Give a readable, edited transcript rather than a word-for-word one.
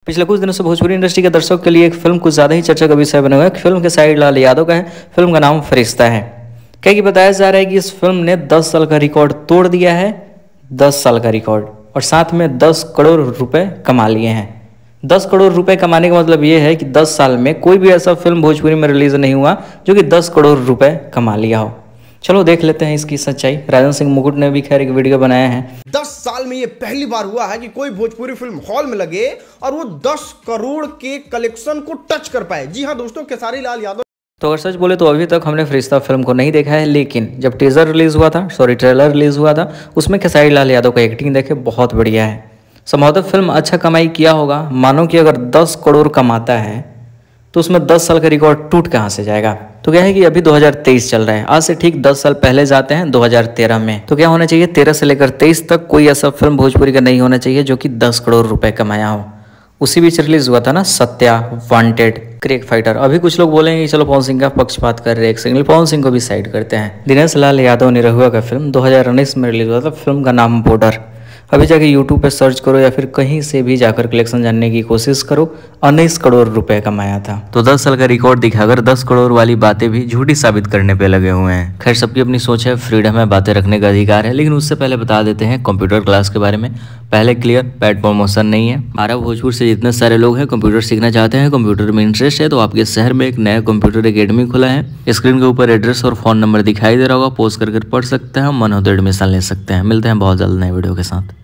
पिछले कुछ दिनों से भोजपुरी इंडस्ट्री के दर्शकों के लिए एक फिल्म कुछ ज़्यादा ही चर्चा का विषय बना हुआ है। फिल्म के शाहिद लाल यादव का है। फिल्म का नाम फरिश्ता है। क्या कि बताया जा रहा है कि इस फिल्म ने 10 साल का रिकॉर्ड तोड़ दिया है। 10 साल का रिकॉर्ड, और साथ में 10 करोड़ रुपए कमा लिए हैं। 10 करोड़ रुपए कमाने का मतलब ये है कि 10 साल में कोई भी ऐसा फिल्म भोजपुरी में रिलीज नहीं हुआ जो कि 10 करोड़ रुपए कमा लिया हो। चलो देख लेते हैं इसकी सच्चाई। राजन सिंह मुकुट ने भी खैर एक वीडियो बनाया है। 10 साल में ये पहली बार हुआ है कि कोई भोजपुरी फिल्म हॉल में लगे और वो 10 करोड़ के कलेक्शन को टच कर पाए। जी हाँ दोस्तों, खेसारी लाल यादव। तो अगर सच बोले तो अभी तक हमने फरिश्ता फिल्म को नहीं देखा है, लेकिन जब टीजर रिलीज हुआ था, ट्रेलर रिलीज हुआ था, उसमें खेसारी लाल यादव का एक्टिंग देखे बहुत बढ़िया है। संभवतः फिल्म अच्छा कमाई किया होगा। मानो कि अगर 10 करोड़ कमाता है तो उसमें 10 साल का रिकॉर्ड टूट कहाँ से जाएगा। तो क्या है कि अभी 2023 चल रहा है। आज से ठीक 10 साल पहले जाते हैं 2013 में। तो क्या होना चाहिए, 13 से लेकर 23 तक कोई ऐसा फिल्म भोजपुरी का नहीं होना चाहिए जो कि 10 करोड़ रुपए कमाया हो। उसी बीच रिलीज हुआ था ना सत्या, वांटेड, क्रिक फाइटर। अभी कुछ लोग बोलेंगे चलो पवन सिंह का पक्षपात कर रहे हैं, एक सेकंड पवन सिंह को भी साइड करते हैं। दिनेश लाल यादव निरहुआ का फिल्म 2019 में रिलीज हुआ था। फिल्म का नाम बॉर्डर। अभी जाके यूट्यूब पे सर्च करो या फिर कहीं से भी जाकर कलेक्शन जानने की कोशिश करो। 19 करोड़ रुपए कमाया था। तो 10 साल का रिकॉर्ड दिखाकर 10 करोड़ वाली बातें भी झूठी साबित करने पे लगे हुए हैं। खैर, सबकी अपनी सोच है, फ्रीडम है, बातें रखने का अधिकार है। लेकिन उससे पहले बता देते हैं कंप्यूटर क्लास के बारे में। पहले क्लियर, पेड प्रमोशन नहीं है। हमारा भोजपुर से जितने सारे लोग हैं कंप्यूटर सीखना चाहते हैं, कंप्यूटर में इंटरेस्ट है, तो आपके शहर में एक नया कंप्यूटर एकेडमी खुला है। स्क्रीन के ऊपर एड्रेस और फोन नंबर दिखाई दे रहा होगा, पोस्ट करके पढ़ सकते हैं। मन हो तो एडमिशन ले सकते हैं। मिलते हैं बहुत जल्द नए वीडियो के साथ।